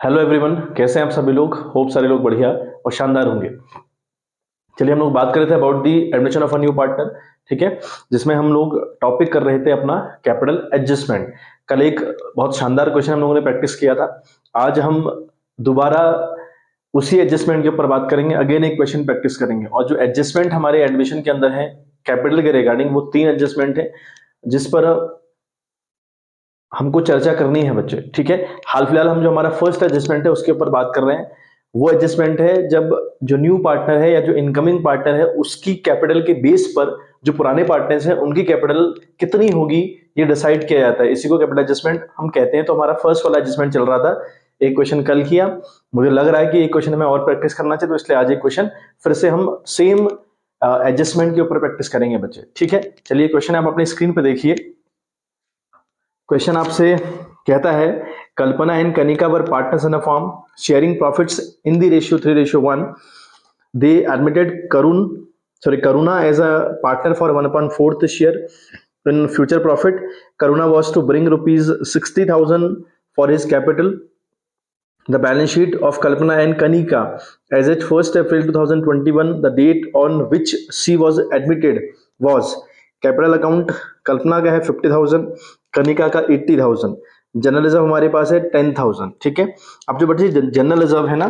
Hello everyone, कैसे हैं आप सभी लोग। होप सारे लोग बढ़िया और शानदार होंगे। चलिए हम लोग बात कर रहे थे about the admission of a new partner. ठीक है, जिसमें हम लोग टॉपिक कर रहे थे अपना कैपिटल एडजस्टमेंट। कल एक बहुत शानदार क्वेश्चन हम लोगों ने प्रैक्टिस किया था। आज हम दोबारा उसी एडजस्टमेंट के ऊपर बात करेंगे। अगेन एक क्वेश्चन प्रैक्टिस करेंगे। और जो एडजस्टमेंट हमारे एडमिशन के अंदर है कैपिटल के रिगार्डिंग, वो 3 एडजस्टमेंट है जिस पर हमको चर्चा करनी है बच्चे। ठीक है, हाल फिलहाल हम जो हमारा फर्स्ट एडजस्टमेंट है उसके ऊपर बात कर रहे हैं। वो एडजस्टमेंट है जब जो न्यू पार्टनर है या जो इनकमिंग पार्टनर है उसकी कैपिटल के बेस पर जो पुराने पार्टनर्स हैं उनकी कैपिटल कितनी होगी ये डिसाइड किया जाता है। इसी को कैपिटल एडजस्टमेंट हम कहते हैं। तो हमारा फर्स्ट वाला एडजस्टमेंट चल रहा था, एक क्वेश्चन कल किया। मुझे लग रहा है कि एक क्वेश्चन हमें और प्रैक्टिस करना चाहिए, तो इसलिए आज एक क्वेश्चन फिर से हम सेम एडजस्टमेंट के ऊपर प्रैक्टिस करेंगे बच्चे। ठीक है, चलिए क्वेश्चन आप अपनी स्क्रीन पर देखिए। क्वेश्चन आपसे कहता है, Kalpana and Kanika were partners in a firm sharing profits in the ratio 3:1. They admitted Karuna as a partner for 1/4 share in future profit. Karuna was to bring rupees 60,000 for his capital. The balance sheet of Kalpana and Kanika as at 1st April 2021, the date on which she was admitted was capital account Kalpana का है 50,000, कनिका का 80,000, general reserve हमारे पास है 10,000। ठीक है, अब जो बच्चे जनरल रिजर्व है ना,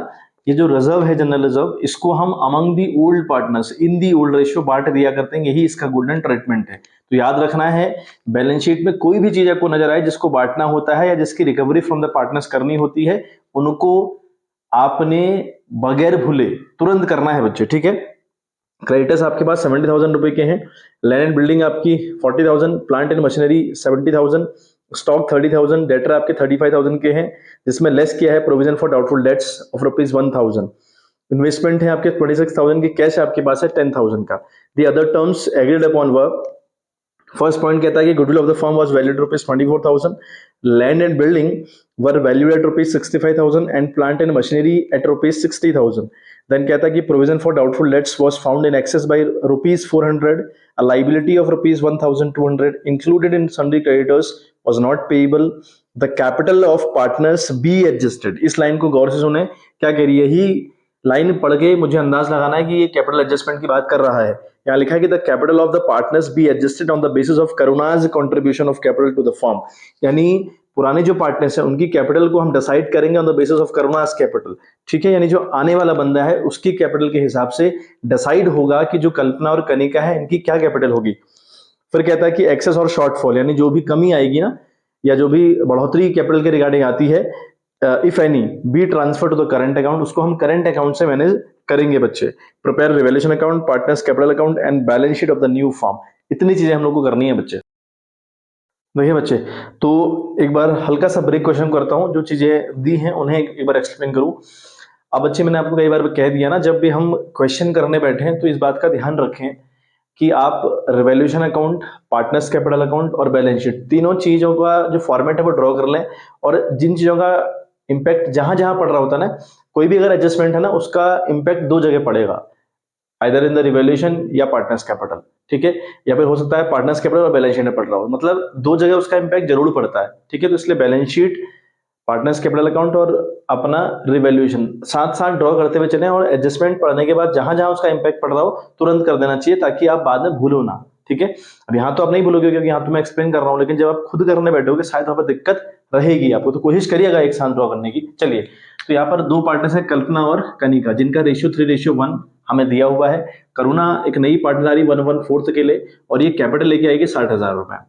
ये जो रिजर्व है जनरल रिजर्व, इसको हम among the old partners in the old ratio बांट दिया करते हैं। यही इसका गोल्डन ट्रीटमेंट है। तो याद रखना है, बैलेंस शीट में कोई भी चीज आपको नजर आए जिसको बांटना होता है या जिसकी रिकवरी फ्रॉम द पार्टनर्स करनी होती है, उनको आपने बगैर भूले तुरंत करना है बच्चे। ठीक है, क्रेडिटर्स आपके पास 70,000 रुपए के हैं, लैंड एंड बिल्डिंग आपकी 40,000, plant and machinery 70,000, stock 30,000, debtor आपके 35,000 के हैं, जिसमें लेस किया है provision for doubtful dates of ₹1,000। Investment है आपके 26,000 की, कैश आपके पास है 10,000 का। The other terms agreed upon were, first point कहता है कि goodwill of the firm was valued ₹24,000, land and building were valued at ₹65,000 and plant and machinery at ₹60,000। Then कहता है कि provision for doubtful debts was found in excess by ₹400, a liability of ₹1,200 included in sundry creditors was not payable, the capital of partners be adjusted। इस line को गौर से सुने, क्या कह रही है। ही लाइन पढ़ के मुझे अंदाज लगाना है कि ये कैपिटल एडजस्टमेंट की बात कर रहा है। यहाँ लिखा है कि the capital of the partners be adjusted on the basis of Karuna's contribution of capital to the firm. यानी पुराने जो पार्टनर्स हैं उनकी कैपिटल को हम डिसाइड करेंगे on the basis of Karuna's capital. ठीक है, यानी जो आने वाला बंदा है उसकी कैपिटल के हिसाब से डिसाइड होगा कि जो कल्पना और कनिका है इनकी क्या कैपिटल होगी। फिर कहता है कि एक्सेस और शॉर्टफॉल, यानी जो भी कमी आएगी ना या जो भी बढ़ोतरी कैपिटल के रिगार्डिंग आती है, if any be transfer to the current account, उसको हम करंट अकाउंट से मैनेज करेंगे बच्चे। Prepare revaluation account, partners capital account and balance sheet of the new firm. इतनी चीजें हम लोग को करनी है बच्चे। देखिए बच्चे, तो एक बार हल्का सा ब्रेक क्वेश्चन करता हूं, जो चीजें दी हैं उन्हें एक बार एक्सप्लेन करूं। अब बच्चे मैंने आपको कई बार कह दिया ना, जब भी हम क्वेश्चन करने बैठे हैं तो इस बात का ध्यान रखें कि आप revaluation account, partners capital account और बैलेंस शीट, तीनों चीजों का जो फॉर्मेट है वो ड्रॉ कर लें। और जिन चीजों का इंपैक्ट जहां जहां पड़ रहा होता है ना, कोई भी अगर एडजस्टमेंट है ना, उसका इंपैक्ट दो जगह पड़ेगा, आइदर इन द रिवैल्यूएशन या पार्टनर्स कैपिटल। ठीक है, या फिर हो सकता है पार्टनर्स कैपिटल और बैलेंस शीट में पड़ रहा हो, मतलब दो जगह उसका इंपैक्ट जरूर पड़ता है। ठीक है, तो इसलिए balance sheet, partners capital account और अपना रिवैल्यूएशन साथ साथ ड्रॉ करते हुए चलें। और एडजस्टमेंट पढ़ने के बाद जहां जहां उसका इंपैक्ट पड़ रहा हो तुरंत कर देना चाहिए, ताकि आप बाद में भूलो ना। ठीक है, अब यहाँ तो आप नहीं भूलोगे क्योंकि यहाँ तो मैं एक्सप्लेन कर रहा हूँ, लेकिन जब आप खुद करने बैठोगे शायद वहां पर दिक्कत रहेगी आपको, तो कोशिश करिएगा एक साथ ड्रॉ करने की। चलिए, तो यहाँ पर दो पार्टनर्स है कल्पना और कनिका, जिनका रेशियो 3:1 हमें दिया हुआ है। करुणा एक नई पार्टनर आ रही 1/4 के लिए, और ये कैपिटल लेके आएगी 60,000 रुपए।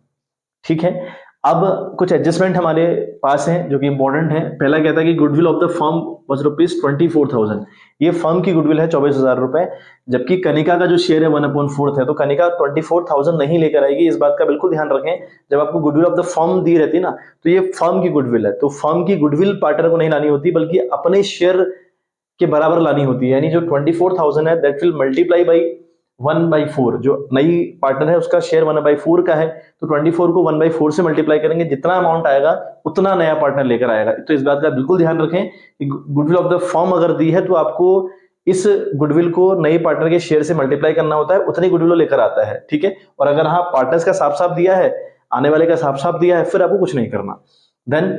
ठीक है, अब कुछ एडजस्टमेंट हमारे पास हैं जो कि इंपॉर्टेंट है। पहला कहता है कि goodwill of the firm was ₹24,000। ये फर्म की गुडविल है 24,000 रुपए, जबकि कनिका का जो शेयर है 1/4 है, तो कनिका 24,000 नहीं लेकर आएगी। इस बात का बिल्कुल ध्यान रखें, जब आपको गुडविल ऑफ द फर्म दी रहती है ना, तो ये फर्म की गुडविल है, तो फर्म की गुडविल पार्टनर को नहीं लानी होती, बल्कि अपने शेयर के बराबर लानी होती है। यानी जो 24,000 है दैट विल मल्टीप्लाई बाई 1/4। जो नई पार्टनर है उसका शेयर 1/4 का है, तो 24 को 1/4 से मल्टीप्लाई करेंगे, जितना अमाउंट आएगा उतना नया पार्टनर लेकर आएगा। तो इस बात का बिल्कुल ध्यान रखें कि गुडविल ऑफ द फर्म अगर दी है तो आपको इस गुडविल को नए पार्टनर के शेयर से मल्टीप्लाई करना होता है, उतनी गुडविल लेकर आता है। ठीक है, और अगर हाँ पार्टनर्स का साफ साफ दिया है, आने वाले का साफ साफ दिया है, फिर आपको कुछ नहीं करना। देन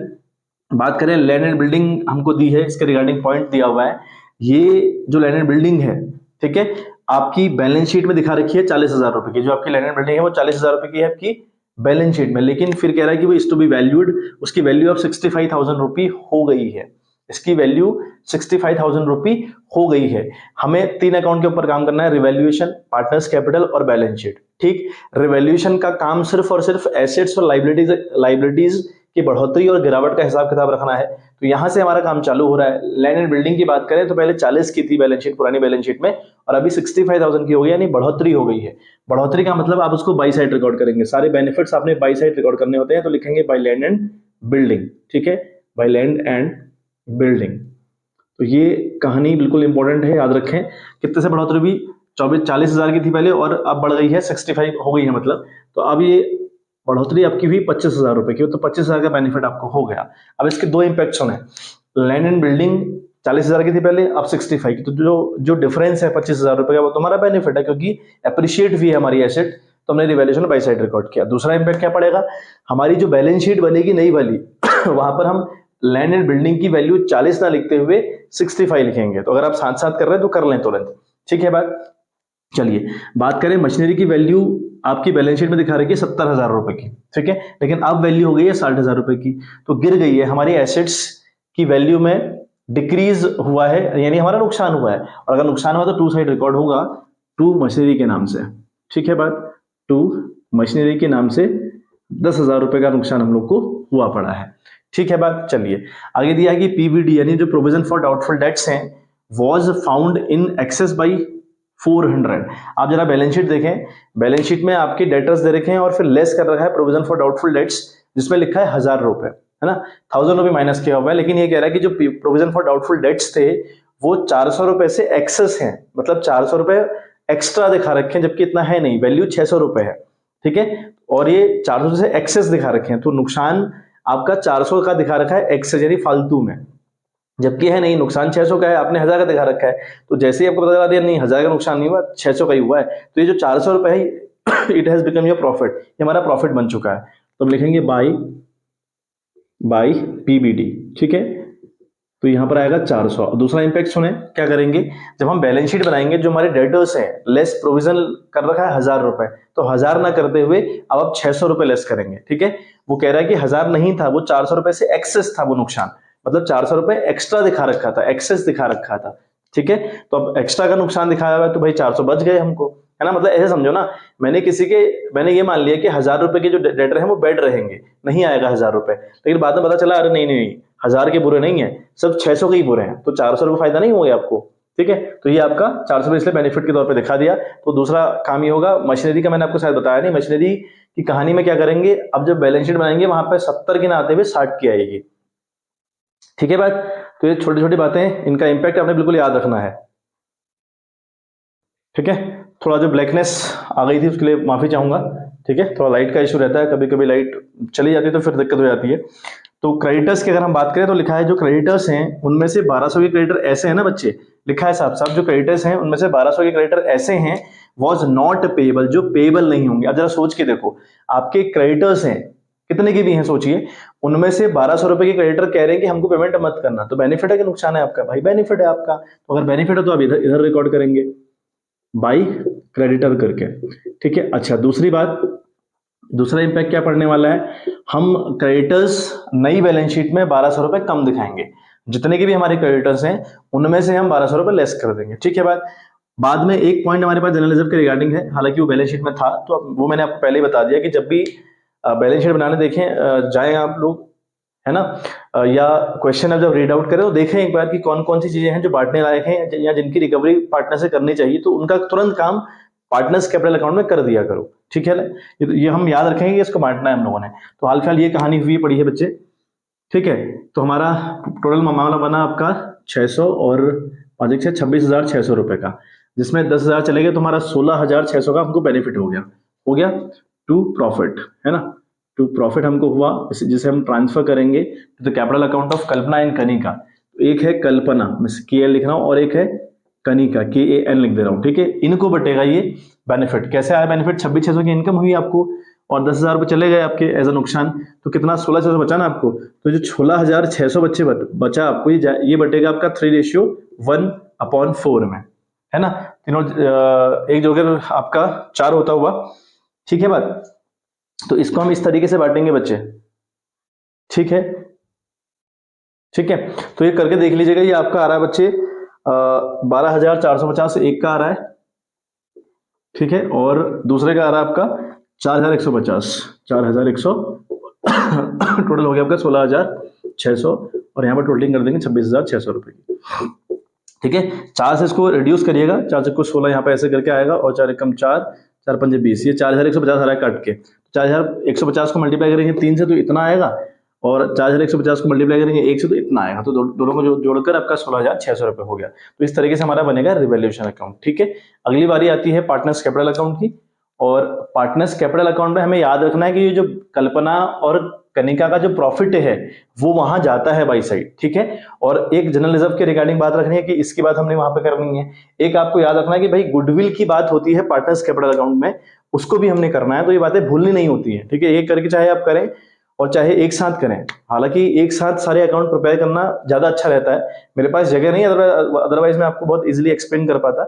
बात करें लैंड एंड बिल्डिंग हमको दी है, इसके रिगार्डिंग पॉइंट दिया हुआ है। ये जो लैंड एंड बिल्डिंग है, ठीक है, आपकी बैलेंस शीट में दिखा रखी है 40,000 रुपए की। जो आपकी लैंड एंड बिल्डिंग है वो 40,000 रुपए की है आपकी बैलेंस शीट में, लेकिन फिर कह रहा है कि वो इज टू बी वैल्यूड, उसकी वैल्यू अब 65,000 रुपी हो गई है। इसकी वैल्यू 65,000 रुपी हो गई है। हमें 3 अकाउंट के ऊपर काम करना है, रिवैल्यूएशन, पार्टनर्स कैपिटल और बैलेंस शीट। ठीक, रिवैल्यूएशन का काम सिर्फ और सिर्फ एसेट्स और लाइबिलिटीज की बढ़ोतरी और गिरावट का हिसाब किताब रखना है। तो यहां से हमारा काम चालू हो रहा है। लैंड एंड बिल्डिंग की बात करें तो पहले 40 की थी बैलेंस शीट, पुरानी बैलेंस शीट में, और अभी 65,000 की हो गई, यानी बढ़ोतरी हो गई है। बढ़ोतरी का मतलब आप उसको बाई साइड रिकॉर्ड करेंगे, सारे बेनिफिट्स आपने बाई साइड रिकॉर्ड करने होते हैं, तो लिखेंगे बाई लैंड एंड बिल्डिंग। ठीक है, बाई लैंड एंड बिल्डिंग। तो ये कहानी बिल्कुल इंपॉर्टेंट है, याद रखें। कितने से बढ़ोतरी हुई? 40,000 की थी पहले और अब बढ़ गई है 65 हो गई है, मतलब तो अब ये बढ़ोतरी आपकी हुई 25,000 रुपए की, तो 25,000 का बेनिफिट आपको हो गया। अब इसके दो इंपैक्ट होने, लैंड एंड बिल्डिंग 40,000 की थी पहले, अब 65 की, तो जो जो डिफरेंस है 25,000 रुपए का, वो तुम्हारा बेनिफिट है, क्योंकि अप्रिशिएट हुई है हमारी एसेट, तो हमने रिवैल्यूएशन बाई साइड रिकॉर्ड किया। दूसरा इंपैक्ट क्या पड़ेगा, हमारी जो बैलेंस शीट बनेगी नई वाली वहां पर हम लैंड एंड बिल्डिंग की वैल्यू 40 ना लिखते हुए 65 लिखेंगे। तो अगर आप साथ साथ कर रहे हैं तो कर लें तुरंत। ठीक है बात। चलिए बात करें मशीनरी की वैल्यू, आपकी बैलेंस शीट में दिखा रही है 70,000 रुपए की, ठीक है, लेकिन अब वैल्यू हो गई है 60,000 रुपए की, तो गिर गई है हमारी एसेट्स की वैल्यू में, डिक्रीज हुआ है, यानी हमारा नुकसान हुआ है। और अगर नुकसान हुआ तो टू साइड रिकॉर्ड होगा, टू मशीनरी के नाम से। ठीक है बात, टू मशीनरी के नाम से 10,000 रुपए का नुकसान हम लोग को हुआ पड़ा है। ठीक है बात। चलिए आगे दिया है कि पीवीडी यानी जो प्रोविजन फॉर डाउटफुल डेट्स हैं, was found in access by 400। आप जरा बैलेंस शीट देखें, बैलेंस शीट में आपके डेटर्स दे रखे हैं और फिर लेस कर रखा है प्रोविजन फॉर डाउटफुल डेट्स, जिसमें लिखा है 1,000 रुपए, है ना, 1,000 रुपए माइनस किया हुआ है। लेकिन ये कह रहा है कि जो प्रोविजन फॉर डाउटफुल डेट्स थे वो 400 रुपए से एक्सेस हैं, मतलब 400 रुपए एक्स्ट्रा दिखा रखे हैं, जबकि इतना है नहीं, वैल्यू 600 रुपए है। ठीक है, और ये 400 से एक्सेस दिखा रखे हैं, तो नुकसान आपका 400 का दिखा रखा है एक्सेस, यानी फालतू में, जबकि है नहीं, नुकसान 600 का है, आपने 1,000 का दिखा रखा है। तो जैसे ही आपको पता चला दिया नहीं 1,000 का नुकसान नहीं हुआ, 600 का ही हुआ है, तो ये जो 400 रुपए है it has become your profit, ये हमारा प्रॉफिट बन चुका है। तो हम लिखेंगे बाई पीबीडी। ठीक है, तो यहां पर आएगा 400। दूसरा इंपैक्ट सुने क्या करेंगे, जब हम बैलेंस शीट बनाएंगे, जो हमारे डेटर्स हैं लेस प्रोविजन कर रखा है 1,000 रुपए, तो 1,000 ना करते हुए अब आप 600 रुपए लेस करेंगे। ठीक है, वो कह रहा है कि 1,000 नहीं था, वो 400 रुपए से एक्सेस था वो नुकसान, मतलब 400 रुपए एक्स्ट्रा दिखा रखा था, एक्सेस दिखा रखा था। ठीक है, तो अब एक्स्ट्रा का नुकसान दिखाया हुआ है, तो भाई 400 बच गए हमको, है ना, मतलब ऐसे समझो ना, मैंने ये मान लिया कि 1,000 रुपए के जो डेटर है वो बेड रहेंगे, नहीं आएगा 1,000 रुपए, लेकिन बाद में पता चला अरे नहीं नहीं 1,000 के बुरे नहीं है, सब 600 के ही बुरे हैं, तो 400 रुपए फायदा नहीं हो गया आपको। ठीक है, तो ये आपका 400 रुपए इसलिए बेनिफिट के तौर पे दिखा दिया। तो दूसरा काम ये होगा, मशीनरी का मैंने आपको शायद बताया नहीं, मशीनरी की कहानी में क्या करेंगे, अब जब बैलेंस शीट बनाएंगे वहां पे 70 की ना आते हुए 60 की आएगी। ठीक है बात, तो ये छोटी छोटी बातें, इनका इंपैक्ट आपने बिल्कुल याद रखना है। ठीक है, थोड़ा जो ब्लैकनेस आ गई थी उसके लिए माफी चाहूंगा। ठीक है, थोड़ा लाइट का इशू रहता है, कभी कभी लाइट चली जाती है तो फिर दिक्कत हो जाती है। तो क्रेडिटर्स की अगर हम बात करें तो लिखा है जो क्रेडिटर्स हैं उनमें से 1200 के क्रेडिटर ऐसे हैं ना बच्चे, लिखा है साफ साफ, जो क्रेडिटर्स हैं उनमें से 1200 के क्रेडिटर ऐसे हैं वॉज नॉट पेबल, जो पेबल नहीं होंगे। अब जरा सोच के देखो, आपके क्रेडिटर्स हैं कितने के भी हैं सोचिए, उनमें से 1200 रुपए के क्रेडिटर कह रहे हैं कि हमको पेमेंट मत करना, तो बेनिफिट है कि नुकसान है आपका? भाई बेनिफिट है आपका। तो अगर बेनिफिट है तो आप इधर इधर रिकॉर्ड करेंगे बाई क्रेडिटर करके। ठीक है, अच्छा दूसरी बात, दूसरा इंपैक्ट क्या पड़ने वाला है, हम क्रेडिटर्स नई बैलेंस शीट में 1200 रुपए कम दिखाएंगे, जितने के भी हमारे क्रेडिटर्स हैं उनमें से हम 1200 रुपए लेस कर देंगे। ठीक है बात। बाद में एक पॉइंट हमारे पास जनरल रिजर्व के रिगार्डिंग है, हालांकि वो बैलेंस शीट में था, तो वो मैंने आपको पहले ही बता दिया कि जब भी बैलेंस शीट बनाने देखें जाए आप लोग, है ना, या क्वेश्चन अब जब रीड आउट करें तो देखें एक बार कि कौन कौन सी चीजें हैं जो बांटने लायक हैं या जिनकी रिकवरी पार्टनर से करनी चाहिए, तो उनका तुरंत काम पार्टनर्स कैपिटल अकाउंट में कर दिया करो। ठीक है, ये हम याद रखेंगे कि इसको बांटना है हम लोगों ने। तो हाल फिलहाल ये कहानी हुई पड़ी है बच्चे। ठीक है, तो हमारा टोटल मामला बना आपका 600 और 5 से 26,600 रुपए का, जिसमें 10,000 चले गए तो हमारा 16,600 का हमको बेनिफिट हो गया टू प्रॉफिट, है ना, टू प्रॉफिट हमको हुआ, जिसे हम ट्रांसफर करेंगे तो capital account of Kalpana and Kanika. तो एक है कल्पना, मैं KL लिख रहा हूं, और एक है कनिका, KAN लिख दे रहा हूं। ठीक है, इनको बटेगा ये बेनिफिट। कैसे आया बेनिफिट, 26,600 की इनकम हुई आपको, और 10,000 रुपये चले गए आपके एज अ नुकसान, तो कितना 16,600 बचा ना आपको। तो जो 16,600 बचा आपको, ये बटेगा आपका 3:1/4 में, है ना। तीनों एक जोगर आपका 4 होता हुआ, ठीक है बात। तो इसको हम इस तरीके से बांटेंगे बच्चे, ठीक है। ठीक है, तो ये करके देख लीजिएगा। ये आपका आ रहा है बच्चे 12,450 एक का आ रहा है, ठीक है। और दूसरे का आ रहा है आपका 4,150, 4,100 टोटल हो गया आपका 16,600। और यहाँ पर टोटलिंग कर देंगे 26,600 रुपए की, ठीक है। 4 से इसको रिड्यूस करिएगा, 4 से कुछ 16 यहाँ पे ऐसे करके आएगा, और 4 एकम 4, 4 पंजे 20, ये 4,150 आ रहा है काट के। 4,150 को मल्टीप्लाई करेंगे 3 से तो इतना आएगा, और 4,150 को मल्टीप्लाई करेंगे 1 से तो इतना आएगा। तो दोनों को जोड़कर आपका 16,600 रुपए हो गया। तो इस तरीके से हमारा बनेगा रिवैल्यूएशन अकाउंट, ठीक है। अगली बारी आती है पार्टनर्स कैपिटल अकाउंट की। और पार्टनर्स कैपिटल अकाउंट में हमें याद रखना है कि ये जो कल्पना और कनिका का जो प्रॉफिट है वो वहां जाता है बाई साइड, ठीक है। और एक जनरल रिजर्व के रिगार्डिंग बात रखनी है कि इसकी बात हमने वहां पे करनी है। एक आपको याद रखना है कि भाई गुडविल की बात होती है पार्टनर्स कैपिटल अकाउंट में, उसको भी हमने करना है। तो ये बातें भूलनी नहीं होती है, ठीक है। एक करके चाहे आप करें और चाहे एक साथ करें, हालांकि एक साथ सारे अकाउंट प्रिपेयर करना ज्यादा अच्छा रहता है। मेरे पास जगह नहीं है, अदरवाइज मैं आपको बहुत इजीली एक्सप्लेन कर पाता,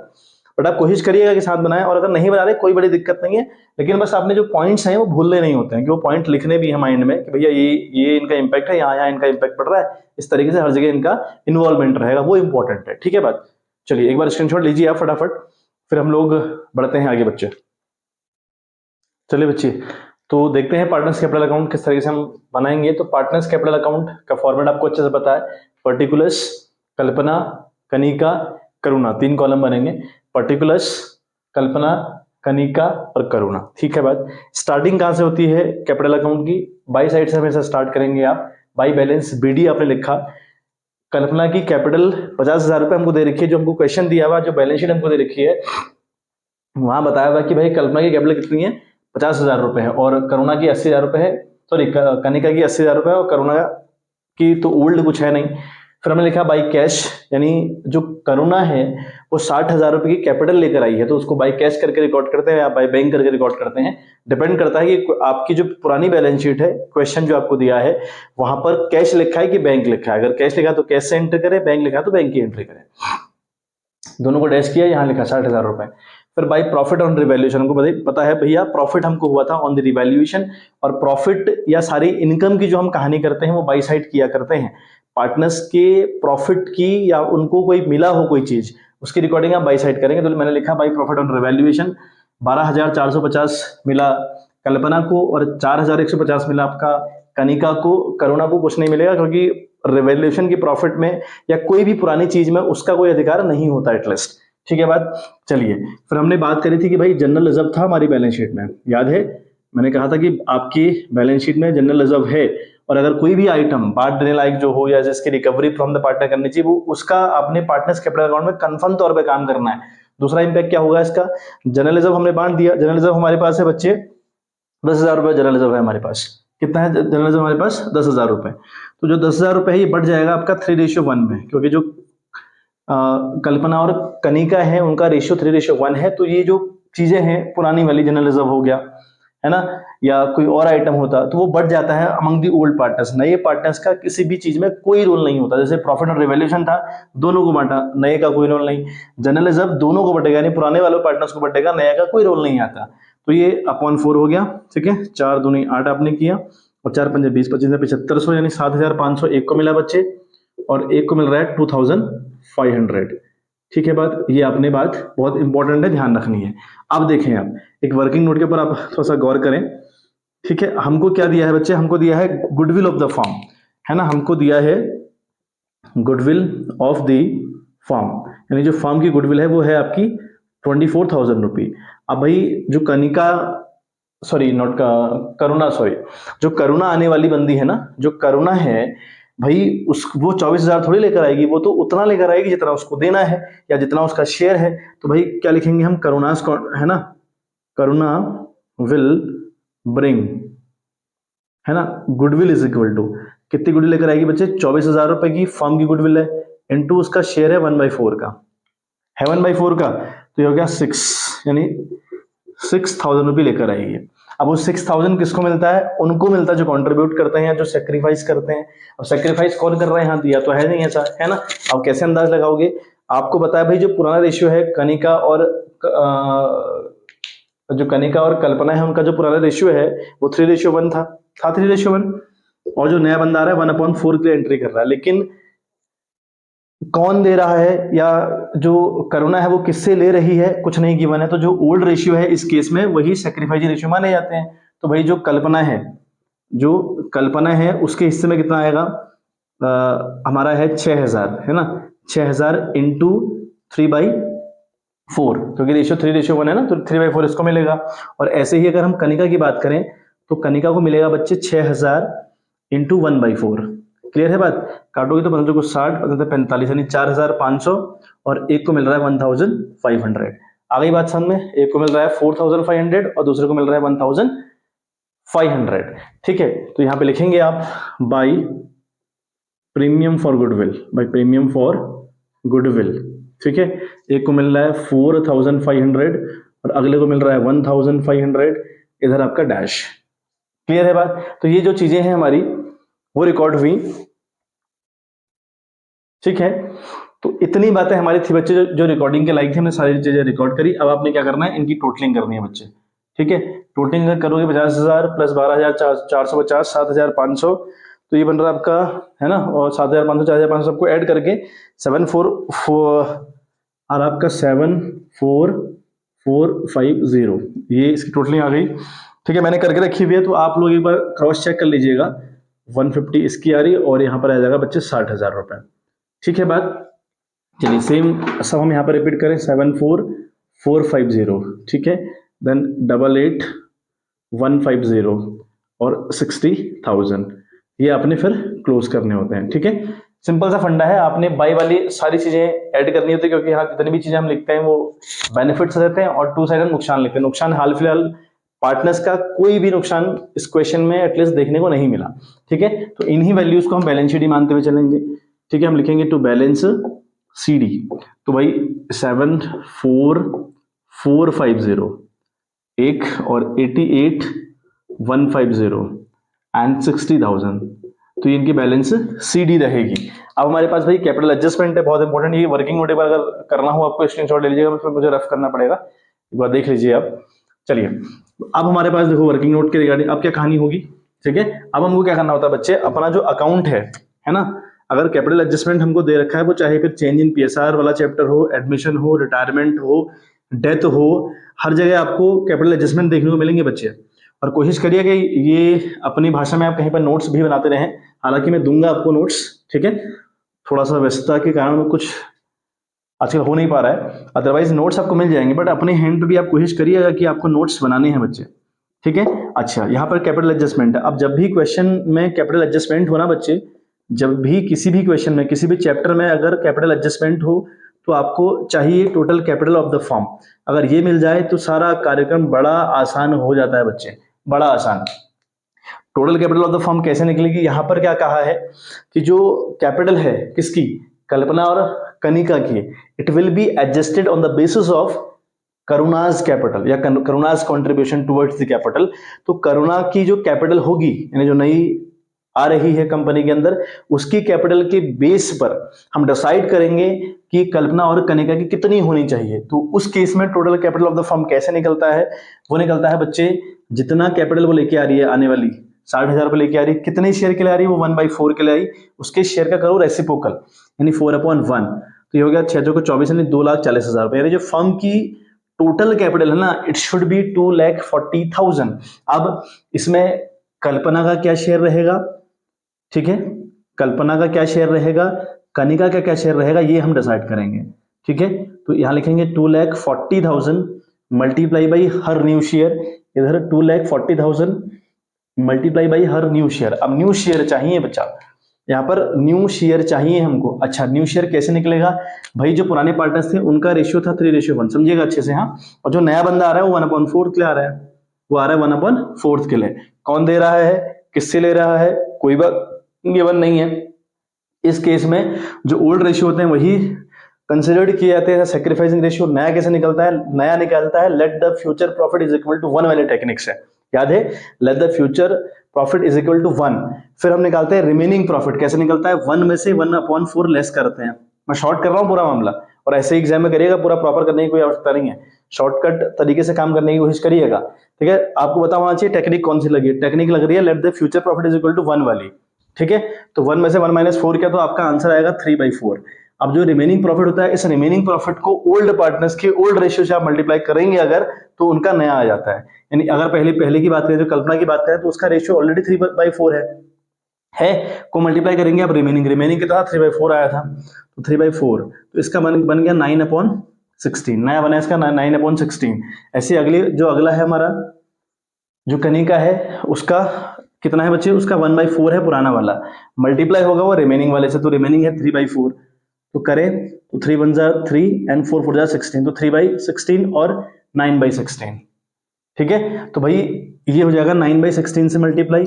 बट आप कोशिश करिएगा कि साथ बनाएं। और अगर नहीं बना रहे कोई बड़ी दिक्कत नहीं है, लेकिन बस आपने जो पॉइंट्स हैं वो भूलने नहीं होते हैं, कि वो पॉइंट लिखने भी है माइंड में कि भैया ये इनका इंपैक्ट है, यहाँ यहाँ इनका इंपैक्ट पड़ रहा है, इस तरीके से हर जगह इनका इन्वॉल्वमेंट रहेगा, वो इंपॉर्टेंट है, ठीक है बात। चलिए एक बार स्क्रीनशॉट लीजिए आप फटाफट, फिर हम लोग बढ़ते हैं आगे बच्चे। चलिए बच्चे, तो देखते हैं पार्टनर्स कैपिटल अकाउंट किस तरीके से हम बनाएंगे। तो पार्टनर्स कैपिटल अकाउंट का फॉर्मेट आपको अच्छे से पता है। पर्टिकुलर्स, कल्पना, कनिका, करुणा, 3 कॉलम बनेंगे। पर्टिकुलर्स, कल्पना, कनिका और करुणा, ठीक है बात। स्टार्टिंग कहां से होती है कैपिटल अकाउंट की? बाई साइड से हमेशा स्टार्ट करेंगे आप। बाई बैलेंस बीडी आपने लिखा। कल्पना की कैपिटल 50,000 रुपए हमको दे रखी है, जो हमको क्वेश्चन दिया हुआ, जो बैलेंस शीट हमको दे रखी है वहां बताया हुआ कि भाई कल्पना की कैपिटल कितनी है, 50,000 रुपए है, और करुणा की 80,000 रुपए है, सॉरी कनिका की 80,000 रुपए है, और करुणा की तो ओल्ड कुछ है नहीं। फिर हमने लिखा बाई कैश, यानी जो करुणा है वो 60,000 रुपए की कैपिटल लेकर आई है, तो उसको बाई कैश करके रिकॉर्ड करते हैं या बाई बैंक करके रिकॉर्ड करते हैं, डिपेंड करता है कि आपकी जो पुरानी बैलेंस शीट है, क्वेश्चन जो आपको दिया है वहां पर कैश लिखा है कि बैंक लिखा है। अगर कैश लिखा है तो कैश से एंटर करें, बैंक लिखा है तो बैंक की एंट्री करें। दोनों को डैश किया, यहाँ लिखा 60,000 रुपए। फिर बाई प्रॉफिट ऑन रिवैल्यूएशन, हमको पता है भैया प्रॉफिट हमको हुआ था ऑन द रिवैल्यूएशन, और प्रॉफिट या सारी इनकम की जो हम कहानी करते हैं वो बाई साइड किया करते हैं। पार्टनर्स के प्रॉफिट की या उनको कोई मिला हो कोई चीज, उसकी रिकॉर्डिंग आप बाई साइड करेंगे। तो मैंने लिखा बाई प्रॉफिट ऑन रिवैल्यूएशन 12,450 मिला कल्पना को, और 4,150 मिला आपका कनिका को। करुणा को कुछ नहीं मिलेगा, क्योंकि रिवैल्यूएशन की प्रॉफिट में या कोई भी पुरानी चीज में उसका कोई अधिकार नहीं होता एटलीस्ट, ठीक है बात। चलिए फिर हमने बात करी थी कि भाई जनरल रिजर्व था हमारी बैलेंस शीट में, याद है मैंने कहा था कि आपकी बैलेंस शीट में जनरल रिजर्व है, और अगर कोई भी आइटम बांट देने लायक जो हो या जिसकी रिकवरी फ्रॉम द पार्टनर करनी चाहिए, वो उसका आपने पार्टनर्स कैपिटल अकाउंट में कंफर्म तौर पे काम करना है। दूसरा इंपैक्ट क्या होगा इसका, जनरल रिजर्व हमने बांट दिया। जनरल रिजर्व हमारे पास है बच्चे 10,000 रुपए जनरल रिजर्व है हमारे पास। कितना है जनरल रिजर्व हमारे पास? 10,000 रुपए। तो जो 10,000 रुपए है ये बढ़ जाएगा आपका 3:1 में, क्योंकि जो कल्पना और कनिका है उनका रेशियो 3:1 है। तो ये जो चीजें हैं पुरानी वाली, जनरल रिजर्व हो गया है ना, या कोई और आइटम होता तो वो बढ़ जाता है अमंग दी ओल्ड पार्टनर्स। नए पार्टनर्स का किसी भी चीज में कोई रोल नहीं होता। जैसे प्रॉफिट और रिवैल्यूएशन था, दोनों को बांटा, नए का कोई रोल नहीं। जनरल रिजर्व दोनों को बटेगा, यानी पुराने वाले पार्टनर्स को बटेगा, नया का कोई रोल नहीं आता। तो ये अपॉन 4 हो गया, ठीक है। 4 दूनी 8 आपने किया, और 4 पंजे 20, 25 7500, यानी 7,500 एक को मिला बच्चे, और एक को मिल रहा है 2,500, ठीक है बात। ये अपने बात बहुत इंपॉर्टेंट है, ध्यान रखनी है। अब देखें आप एक वर्किंग नोट के ऊपर आप थोड़ा सा गौर करें, ठीक है। हमको क्या दिया है बच्चे, हमको दिया है गुडविल ऑफ द फर्म, है ना, हमको दिया है गुडविल ऑफ द फर्म, यानी जो फर्म की गुडविल है वो है आपकी 24,000 रुपी। अब भाई जो Kanika, sorry not Karuna, sorry जो करुणा आने वाली बंदी है ना, जो करुणा है भाई, उस वो 24,000 थोड़ी लेकर आएगी, वो तो उतना लेकर आएगी जितना उसको देना है या जितना उसका शेयर है। तो भाई क्या लिखेंगे हम, करुणा है ना, करुणा विल ब्रिंग, है ना, गुडविल इज इक्वल टू, कितनी गुडविल लेकर आएगी बच्चे, 24,000 रुपए की फर्म की गुडविल है, इनटू उसका शेयर है 1/4 का, है 1/4 का, तो ये हो गया 6, यानी 6,000 रुपये लेकर आएगी। अब वो 6,000 किसको मिलता है? उनको मिलता है जो कंट्रीब्यूट करते हैं या जो सेक्रीफाइस करते हैं। अब सेक्रीफाइस कौन कर रहा है? यहाँ दिया तो है नहीं ऐसा, है ना। अब कैसे अंदाज लगाओगे? आपको बताया भाई जो पुराना रेशियो है कनिका और जो कनिका और कल्पना है उनका जो पुराना रेशियो है वो 3:1 था 3:1। और जो नया बंदा आ रहा है 1/4 के लिए एंट्री कर रहा है। लेकिन कौन दे रहा है या जो करुणा है वो किससे ले रही है, कुछ नहीं गिवन है। तो जो ओल्ड रेशियो है इस केस में वही सैक्रिफाइस रेशियो माने जाते हैं। तो भाई जो कल्पना है उसके हिस्से में कितना आएगा? हमारा है 6,000, है ना। 6,000 इंटू 3/4, क्योंकि रेशियो 3:1 है ना, तो 3/4 इसको मिलेगा। और ऐसे ही अगर हम कनिका की बात करें तो कनिका को मिलेगा बच्चे 6,000 इंटू 1/4। क्लियर है बात? काटोगे तो 15 को 60, 45, यानी 4,500 और एक को मिल रहा है 1,500। आ गई बात समझ में? एक को मिल रहा है 4,500 और दूसरे को मिल रहा है 1,500। ठीक है, तो यहां पे लिखेंगे आप बाई प्रीमियम फॉर गुडविल, ठीक है। एक को मिल रहा है 4,500 और अगले को मिल रहा है 1,500, इधर आपका डैश। क्लियर है बात? तो ये जो चीजें हैं हमारी वो रिकॉर्ड हुई। ठीक है, तो इतनी बातें हमारी थी बच्चे जो रिकॉर्डिंग के लायक थी, हमने सारी चीजें रिकॉर्ड करी। अब आपने क्या करना है? इनकी टोटलिंग करनी है बच्चे। ठीक है, टोटलिंग अगर करोगे 50,000 प्लस 12,450 7,500, तो ये बन रहा है आपका, है ना। और 7,500 4,500 सबको ऐड करके 744 और आपका 74450, ये इसकी टोटलिंग आ गई। ठीक है, मैंने करके रखी हुई है, तो आप लोग एक बार क्रॉस चेक कर लीजिएगा। 150 इसकी आ रही और यहाँ पर आ जाएगा बच्चे 60,000 रुपए। ठीक है बात? चलिए सेम सब हम यहाँ पर रिपीट करें। 74450, ठीक है, देन 88,150 और 60,000, ये आपने फिर क्लोज करने होते हैं। ठीक है, सिंपल सा फंडा है। आपने बाई वाली सारी चीजें ऐड करनी होती है, क्योंकि यहाँ जितनी भी चीजें हम लिखते हैं वो बेनिफिट्स रहते हैं और टू साइड नुकसान लिखते हैं। नुकसान हाल फिलहाल पार्टनर्स का कोई भी नुकसान इस क्वेश्चन में एटलीस्ट देखने को नहीं मिला। ठीक है, तो इन्हीं वैल्यूज को हम बैलेंस शीट मानते हुए चलेंगे। ठीक है, हम लिखेंगे टू बैलेंस CD, तो भाई 74450 एक और 88,150 एंड 60,000, तो ये इनकी बैलेंस CD रहेगी। अब हमारे पास भाई कैपिटल एडजस्टमेंट है, बहुत इंपॉर्टेंट। ये वर्किंग नोट अगर करना हो आपको स्क्रीनशॉट ले लीजिएगा, फिर मुझे रफ करना पड़ेगा, एक बार देख लीजिए आप। चलिए, अब हमारे पास देखो वर्किंग नोट के रिगार्डिंग अब क्या कहानी होगी। ठीक है, अब हमको क्या करना होता है बच्चे, अपना जो अकाउंट है ना, अगर कैपिटल एडजस्टमेंट हमको दे रखा है, वो चाहे फिर चेंज इन PSR वाला चैप्टर हो, एडमिशन हो, रिटायरमेंट हो, डेथ हो, हर जगह आपको कैपिटल एडजस्टमेंट देखने को मिलेंगे बच्चे। और कोशिश करिए कि ये अपनी भाषा में आप कहीं पर नोट्स भी बनाते रहें। हालांकि मैं दूंगा आपको नोट्स, ठीक है, थोड़ा सा व्यस्तता के कारण कुछ आजकल हो नहीं पा रहा है, अदरवाइज नोट्स आपको मिल जाएंगे। बट अपने हैंड पे भी आप कोशिश करिएगा कि आपको नोट्स बनाने हैं बच्चे। ठीक है, अच्छा, यहाँ पर कैपिटल एडजस्टमेंट है। अब जब भी क्वेश्चन में कैपिटल एडजस्टमेंट हो ना बच्चे, जब भी किसी भी क्वेश्चन में किसी भी चैप्टर में अगर कैपिटल एडजस्टमेंट हो, तो आपको चाहिए total capital of the firm. अगर ये मिल जाए तो सारा कार्यक्रम बड़ा आसान हो जाता है बच्चे, बड़ा आसान। Total capital of the firm कैसे निकलेगी? यहां पर क्या कहा है कि जो कैपिटल है किसकी, कल्पना और कनिका की, it will be adjusted on the basis of Karuna's capital या Karuna's contribution towards the capital. तो करुणा की जो कैपिटल होगी, यानी जो नई आ रही है कंपनी के अंदर, उसकी कैपिटल के बेस पर हम डिसाइड करेंगे कि कल्पना और कनिका की कितनी होनी चाहिए। तो उस केस में total capital of the firm कैसे निकलता है? वो निकलता है बच्चे, जितना कैपिटल वो लेके आ रही है, आने वाली 60,000 रुपए लेके आ रही है, कितने शेयर के लिए आ रही है? वो 1/4 के लिए आई, उसके शेयर का करो रेसिप्रोकल, यानी 4/1। तो ये हो गया 6 को 24, यानी 2,40,000 रुपए। यानी जो फर्म की टोटल कैपिटल है ना, इट शुड बी 2,40,000। अब इसमें कल्पना का क्या शेयर रहेगा? ठीक है, कल्पना का क्या शेयर रहेगा, कनिका का क्या शेयर रहेगा, ये हम डिसाइड करेंगे। ठीक है, तो यहां लिखेंगे 2,40,000 multiply by her new share, इधर 2,40,000 multiply by her new share. अब न्यू शेयर चाहिए बच्चा, यहाँ पर न्यू शेयर चाहिए हमको। अच्छा, न्यू शेयर कैसे निकलेगा भाई? जो पुराने पार्टनर्स थे उनका रेशियो था 3:1, समझिएगा अच्छे से। हाँ, और जो नया बंदा आ रहा है वो 1/4 के लिए आ रहा है, वो आ रहा है 1/4 के लिए। कौन दे रहा है, किससे ले रहा है, कोई बात गिवन नहीं है। इस केस में जो ओल्ड रेशियो होते हैं वही कंसिडर्ड किए जाते हैं सैक्रिफाइसिंग रेशियो। नया कैसे निकलता है? नया निकलता है let the future profit is equal to 1 वाले टेक्निक से। याद है, let the future profit is equal to 1। फिर हम निकालते हैं रिमेनिंग प्रॉफिट। कैसे निकलता है, 1 में से 1/4 लेस करते हैं। मैं शॉर्ट कर रहा हूं पूरा मामला, और ऐसे ही एग्जाम में करिएगा, पूरा प्रॉपर करने की कोई आवश्यकता नहीं है, शॉर्टकट तरीके से काम करने की कोशिश करिएगा। ठीक है, आपको पता होना चाहिए टेक्निक कौन सी लगी है। टेक्निक लग रही है let the future profit is equal to 1 वाली। ठीक है, तो 1 में से 1 - 4 किया तो आपका आंसर आएगा 3/4। अब जो रिमेनिंग प्रॉफिट होता है, इस रिमेनिंग प्रॉफिट को ओल्ड पार्टनर्स के ओल्ड रेशियो से आप मल्टीप्लाई करेंगे अगर, तो उनका नया आ जाता है। यानी अगर पहले की बात करें, जो कल्पना की बात करें, तो उसका रेशियो ऑलरेडी 3/4 है को मल्टीप्लाई करेंगे आप रिमेनिंग कितना 3/4 आया था, तो 3/4, तो इसका बन गया 9/16, नया बना इसका 9/16। ऐसे अगला है हमारा जो कनिका है, उसका कितना है बच्चे, उसका 1/4 है पुराना वाला, मल्टीप्लाई होगा वो रिमेनिंग वाले से, तो रिमेनिंग है 3/4। तो करें तो 3 1 जा 3 एंड 4 4 जा 16, तो 3/16 और 9/16। ठीक है, तो भाई ये हो जाएगा 9/16 से मल्टीप्लाई,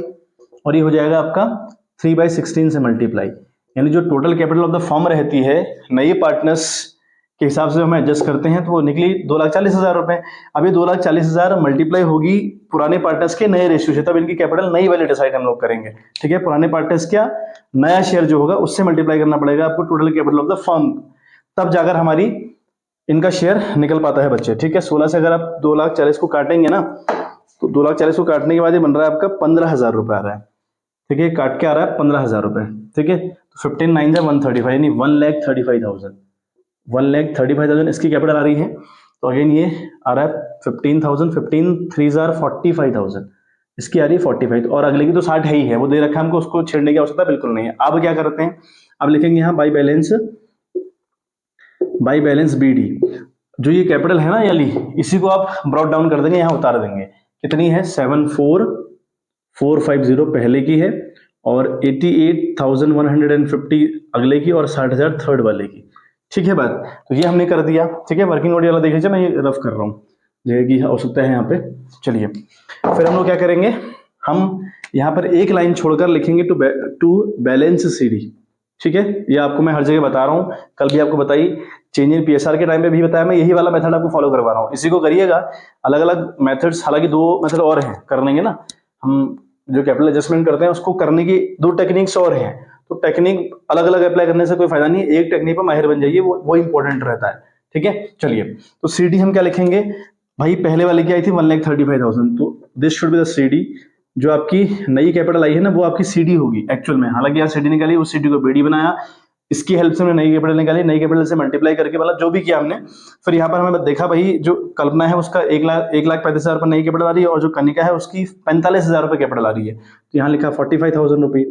और ये हो जाएगा आपका 3/16 से मल्टीप्लाई। यानी जो total capital of the firm रहती है नए पार्टनर्स के हिसाब से हम एडजस्ट करते हैं, तो वो निकली 2,40,000 रुपए। अब ये 2,40,000 मल्टीप्लाई होगी पुराने पार्टनर्स के नए रेशियो से, तब इनकी कैपिटल नई वाली डिसाइड हम लोग करेंगे। ठीक है, पुराने पार्टनर्स क्या नया शेयर जो होगा उससे मल्टीप्लाई करना पड़ेगा आपको total capital of the firm, तब जाकर हमारी इनका शेयर निकल पाता है बच्चे। ठीक है, 16 से अगर आप 2,40,000 को काटेंगे ना, तो 2,40,000 को काटने के बाद ये बन रहा है आपका 15,000 रुपए आ रहा है। ठीक है, काट के आ रहा है 15,000 रुपए। ठीक है, तो 15 9 जा 135, यानी 1,35,000, 1,35,000 इसकी कैपिटल आ रही है। तो अगेन ये आ रहा है 15,000, 15 3 जार 45,000, इसकी आ रही है 45, और अगले की तो 60 है ही है, वो दे रखा है हमको, उसको छेड़ने की आवश्यकता बिल्कुल नहीं है। अब क्या करते हैं, अब लिखेंगे यहाँ बाई बैलेंस BD। जो ये कैपिटल है ना याली, इसी को आप ब्रॉट डाउन कर देंगे, यहाँ उतार देंगे। कितनी है, 74,450 पहले की है, और 88,150 अगले की, और 60,000 थर्ड वाले की। ठीक है बात, तो ये हमने कर दिया। ठीक है, वर्किंग नोट वाला देख लीजिए, मैं ये रफ कर रहा हूँ, जगह की आवश्यकता है यहाँ पे। चलिए फिर हम लोग क्या करेंगे, हम यहाँ पर एक लाइन छोड़कर लिखेंगे टू बैलेंस CD। ठीक है, ये आपको मैं हर जगह बता रहा हूँ, कल भी आपको बताई, चेंज इन PSR के टाइम पे भी बताया, मैं यही वाला मेथड आपको फॉलो करवा रहा हूँ, इसी को करिएगा। अलग अलग मेथड्स, हालांकि 2 मेथड और हैं कर लेंगे ना हम, जो कैपिटल एडजस्टमेंट करते हैं उसको करने की 2 टेक्निक्स और हैं, तो टेक्निक अलग अलग अप्लाई करने से कोई फायदा नहीं, एक टेक्निक पर माहिर बन जाइए, वो इंपॉर्टेंट रहता है। ठीक है, चलिए तो CD हम क्या लिखेंगे भाई, पहले वाले की आई थी 1,35,000, तो this should be the CD। जो आपकी नई कैपिटल आई है ना, वो आपकी CD होगी एक्चुअल में, हालांकि यहाँ CD निकाली, उस CD को BD बनाया, इसकी हेल्प से हमने नई कैपिटल निकाली, नई कैपिटल से मल्टीप्लाई करके, मतलब जो भी किया हमने। फिर यहाँ पर हमें देखा भाई, जो कल्पना है उसका 1,35,000 पर नई कैपिटल आ रही है, और जो कनिका है उसकी 45,000 रुपये कैपिटल आ रही है, तो यहाँ लिखा 45,000 रुपये।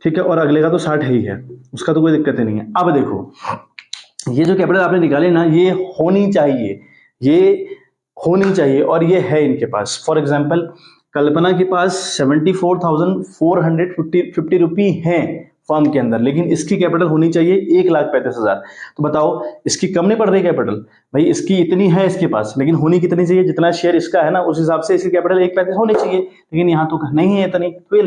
ठीक है, और अगले का तो 60 ही है, उसका तो कोई दिक्कत ही नहीं है। अब देखो, ये जो कैपिटल आपने निकाली ना, ये होनी चाहिए, और ये है इनके पास। फॉर एग्जाम्पल कल्पना के पास 74,450 रुपये हैं फर्म के अंदर, लेकिन इसकी कैपिटल होनी चाहिए 1,35,000। तो बताओ, इसकी कम नहीं पड़ रही कैपिटल भाई, इसकी इतनी है इसके पास, लेकिन होनी कितनी चाहिए, जितना शेयर इसका है ना उस हिसाब से इसकी कैपिटल 1,35 होनी चाहिए, लेकिन यहाँ तो नहीं है इतनी, तो ये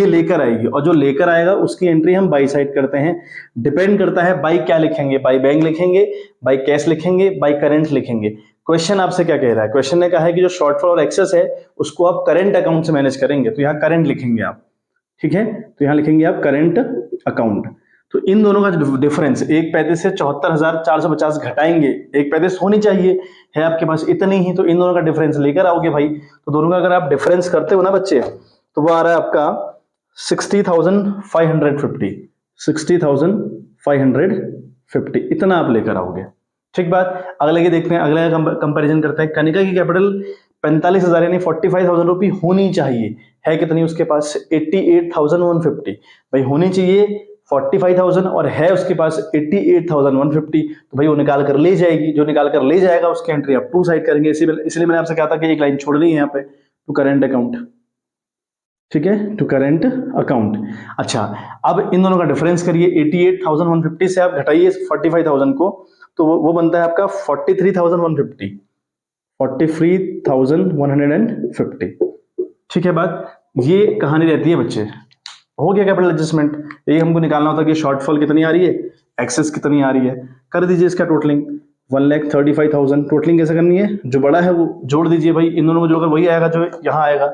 लेकर आएगी, और जो लेकर आएगा उसकी एंट्री हम बाई साइड करते हैं। डिपेंड करता है बाई क्या लिखेंगे, बाई बैंक लिखेंगे, बाई कैश लिखेंगे, बाई करंट लिखेंगे। क्वेश्चन आपसे क्या कह रहा है, क्वेश्चन ने कहा है कि जो शॉर्टफॉल और एक्सेस है उसको आप करंट अकाउंट से मैनेज करेंगे, तो यहाँ करंट लिखेंगे आप। ठीक है, तो यहाँ लिखेंगे आप करंट अकाउंट। तो इन दोनों का जो डिफरेंस, 1,35 से 74,450 घटाएंगे, 1,35 होनी चाहिए, है आपके पास इतनी ही, तो इन दोनों का डिफरेंस लेकर आओगे भाई। तो दोनों का अगर आप डिफरेंस करते हो ना बच्चे, तो वो आ रहा है आपका 60,550, 60,550 इतना आप लेकर आओगे। ठीक बात, अगले के देखते हैं, अगले का कंपैरिजन करते हैं। कनिका की कैपिटल 45,000 यानी 45,000 रुपये होनी चाहिए, है कितनी उसके पास 88,150, भाई होनी चाहिए 45,000 और है उसके पास 88,150, तो भाई वो निकाल कर ले जाएगी, जो निकाल कर ले जाएगा उसकी एंट्री आप टू साइड करेंगे। इसलिए मैंने आपसे कहा था कि एक लाइन छोड़ दी है यहाँ पे, टू करेंट अकाउंट। ठीक है, टू करेंट अकाउंट। अच्छा, अब इन दोनों का डिफरेंस करिए, 88,150 से आप घटाइए 45,000 को, तो वो बनता है आपका 43,150, 43,150। ठीक है बात, ये कहानी रहती है बच्चे। हो गया कैपिटल एडजस्टमेंट, यही हमको निकालना होता है कि शॉर्टफॉल कितनी आ रही है, एक्सेस कितनी आ रही है, कर दीजिए इसका टोटलिंग। 1,35,000 टोटलिंग कैसे करनी है, जो बड़ा है वो जोड़ दीजिए भाई, इन दोनों को जोड़कर वही आएगा जो यहाँ आएगा,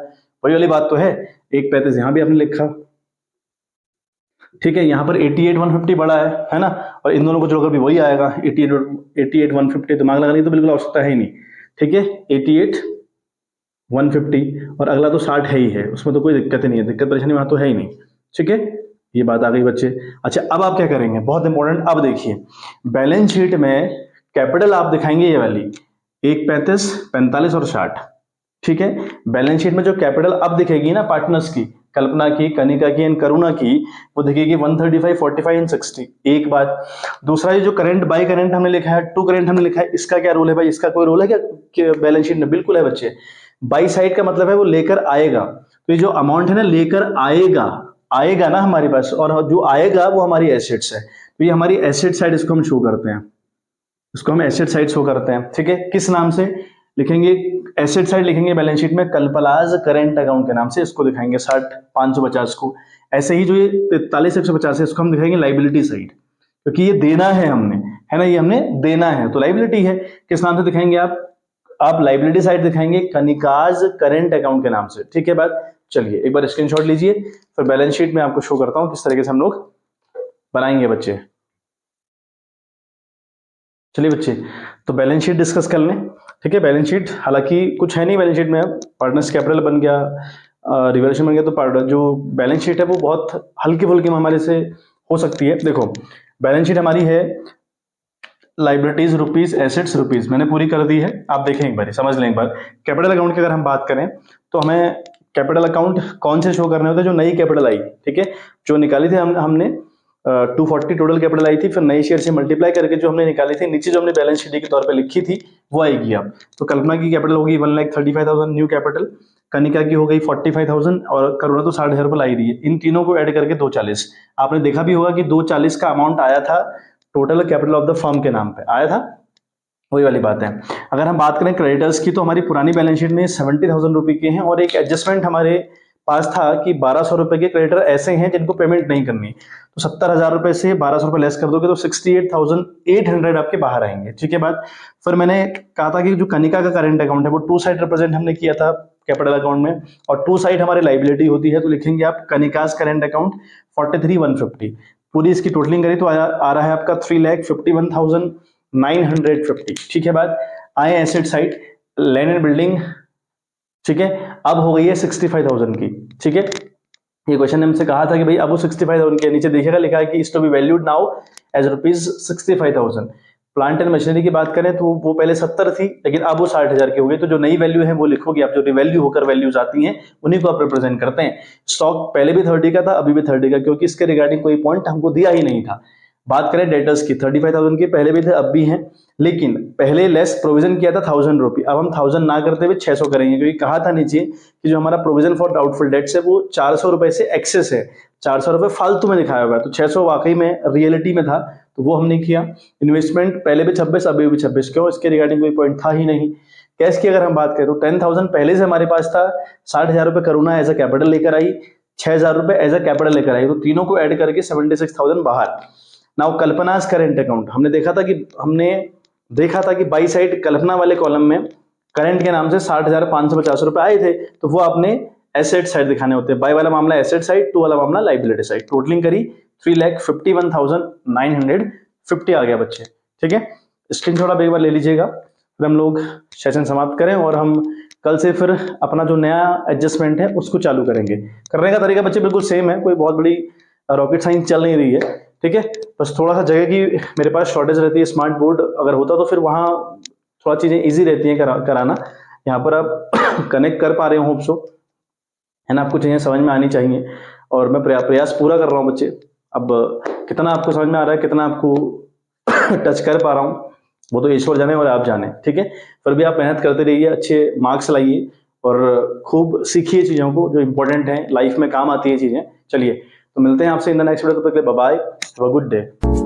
वही वाली बात तो है। 1,35,000 यहाँ भी आपने लिखा, ठीक है। यहाँ पर 88,150 बड़ा है ना, और इन दोनों को जोड़कर भी वही आएगा 88,150। दिमाग लगाने की तो बिल्कुल आवश्यकता है ही नहीं, ठीक है। 88,150 और अगला तो 60 है ही है, उसमें तो कोई दिक्कत ही नहीं है, दिक्कत परेशानी वहां तो है ही नहीं, ठीक है। ये बात आ गई बच्चे। अच्छा अब आप क्या करेंगे, बहुत इंपॉर्टेंट, अब देखिए बैलेंस शीट में कैपिटल आप दिखाएंगे ये वाली 1,35,, 45 और 60, ठीक है। बैलेंस शीट में जो कैपिटल अब दिखेगी ना पार्टनर्स की, कल्पना की, कनिका की एंड करुणा की, वो दिखेगी 135, 45 एंड 60, एक बात। दूसरा ये जो करंट बाय करंट हमने लिखा है, टू करंट हमने लिखा है, इसका क्या रूल है भाई, इसका कोई रूल है क्या बैलेंस शीट में? बिल्कुल है बच्चे। बाई साइड का मतलब है वो लेकर आएगा, तो ये जो अमाउंट है ना लेकर आएगा, आएगा ना हमारे पास, और जो आएगा वो हमारी एसेट्स है, तो ये हमारी एसेट साइड, इसको हम शो करते हैं, इसको हम एसेट साइड शो करते हैं, ठीक है। किस नाम से लिखेंगे, एसेट साइड लिखेंगे बैलेंस शीट में कल्पलाज करेंट अकाउंट के नाम से, इसको दिखाएंगे 60,550 को। ऐसे ही जो ये 43,150 है इसको हम दिखाएंगे लाइबिलिटी साइड, क्योंकि ये देना है हमने, है ना, ये हमने देना है तो लाइबिलिटी है। किस नाम से दिखाएंगे आप लाइबिलिटी साइड दिखाएंगे कनिकाज करेंट अकाउंट के नाम से, ठीक है बात। चलिए एक बार स्क्रीनशॉट लीजिए, फिर बैलेंस शीट में आपको शो करता हूं किस तरीके से हम लोग बनाएंगे बच्चे। चलिए बच्चे, तो बैलेंस शीट डिस्कस कर लें, ठीक है। बैलेंस शीट हालांकि कुछ है नहीं बैलेंस शीट में, पार्टनर्स कैपिटल बन गया, रिवैल्यूएशन बन गया, तो पार्टनर जो बैलेंस शीट है वो बहुत हल्की फुल्की हमारे से हो सकती है। देखो बैलेंस शीट हमारी है लाइबिलिटीज रुपीज, एसेट्स रुपीज, मैंने पूरी कर दी है, आप देखें एक बार, समझ लें एक बार। कैपिटल अकाउंट की अगर हम बात करें तो हमें कैपिटल अकाउंट कौन से शो करने होते हैं, जो नई कैपिटल आई, ठीक है, जो निकाली थी हमने 240 टोटल कैपिटल आई थी, फिर नई शेयर से मल्टीप्लाई करके जो हमने निकाली थी, नीचे जो हमने बैलेंस शीट के तौर पे लिखी थी वो आएगी आप। तो कल्पना की कैपिटल होगी 1,35,000 न्यू कैपिटल, कनिका की हो गई 45,000 और करुणा तो 60,000 रुपये लाई रही है। इन तीनों को ऐड करके 240, आपने देखा भी होगा कि 240 का अमाउंट आया था total capital of the firm के नाम पे आया था, वही वाली बात है। अगर हम बात करें क्रेडिटर्स की, तो हमारी पुरानी बैलेंस शीट में 70,000 रुपए के हैं, और एक एडजस्टमेंट हमारे पास था कि 1,200 रुपए के क्रेडिटर ऐसे हैं जिनको पेमेंट नहीं करनी, तो 70,000 रुपए से 1,200 रुपए लेस कर दोगे तो 68,800 आपके बाहर आएंगे, ठीक है बात। फिर मैंने कहा था कि जो कनिका का करेंट अकाउंट है वो टू साइड रिप्रेजेंट हमने किया था कैपिटल अकाउंट में, और टू साइड हमारी लाइबिलिटी होती है, तो लिखेंगे आप कनिकास करेंट अकाउंट 43,150। पूरी इसकी टोटलिंग करें तो आ रहा है आपका 3,51,950, ठीक है बात। आए asset side, land and building, ठीक है, अब हो गई है 65,000 की, ठीक है। ये क्वेश्चन ने हमसे कहा था कि भाई अब वो 65,000 के नीचे देखिएगा लिखा है कि is to be valued now as rupees 65,000। Plant and machinery की बात करें तो वो पहले 70 थी, लेकिन अब वो 60,000 की हो गई, तो जो नई वैल्यू है वो लिखोगे आप, जो रिवैल्यू होकर वैल्यूज आती हैं उन्हीं को आप रिप्रेजेंट करते हैं। स्टॉक पहले भी 30 का था, अभी भी 30 का, क्योंकि इसके रिगार्डिंग कोई पॉइंट हमको दिया ही नहीं था। बात करें डेटर्स की, 35,000 के पहले भी थे अब भी हैं, लेकिन पहले लेस प्रोविजन किया था 1,000 रुपये, अब हम 1,000 ना करते हुए 600 करेंगे, क्योंकि कहा था नीचे कि जो हमारा प्रोविजन फॉर डाउटफुल डेट्स है वो 400 रुपए से एक्सेस है, 400 रुपए फालतू में दिखाया हुआ है, तो 600 वाकई में रियलिटी में था, तो वो हमने किया। इन्वेस्टमेंट पहले भी 26, अभी भी 26, क्यों, इसके रिगार्डिंग कोई पॉइंट था ही नहीं। कैश की अगर हम बात करें तो 10,000 पहले से हमारे पास था, 60,000 रुपए करुणा एज अ कैपिटल लेकर आई, 6,000 रुपए एज अ कैपिटल लेकर आई, तो तीनों को ऐड करके 76,000 बाहर। नाउ कल्पनाज करेंट अकाउंट, हमने देखा था कि बाई साइड कल्पना वाले कॉलम में करंट के नाम से 60,550 रुपए आए थे, तो वो आपने एसेट साइड दिखाने होते हैं। बाई वाला मामला एसेट साइड, टू वाला मामला लाइबिलिटी साइड। टोटलिंग करी 3,51,950 आ गया बच्चे, ठीक है। स्क्रीनशॉट आप एक बार ले लीजिएगा, फिर हम लोग सेशन समाप्त करें और हम कल से फिर अपना जो नया एडजस्टमेंट है उसको चालू करेंगे। करने का तरीका बच्चे बिल्कुल सेम है, कोई बहुत बड़ी रॉकेट साइंस चल नहीं रही है, ठीक है। बस थोड़ा सा जगह की मेरे पास शॉर्टेज रहती है, स्मार्ट बोर्ड अगर होता तो फिर वहाँ थोड़ा चीज़ें इजी रहती हैं कराना। यहाँ पर आप कनेक्ट कर पा रहे हो, होप सो, है ना, आपको चीज़ें समझ में आनी चाहिए, और मैं प्रयास पूरा कर रहा हूँ बच्चे। अब कितना आपको समझ में आ रहा है, कितना आपको टच कर पा रहा हूँ, वो तो ईश्वर जाने और आप जाने, ठीक है। फिर भी आप मेहनत करते रहिए, अच्छे मार्क्स लाइए और खूब सीखिए चीज़ों को जो इंपॉर्टेंट है, लाइफ में काम आती है चीज़ें। चलिए तो मिलते हैं आपसे इन द नेक्स्ट वीडियो, तब तक के लिए bye bye, have a good day.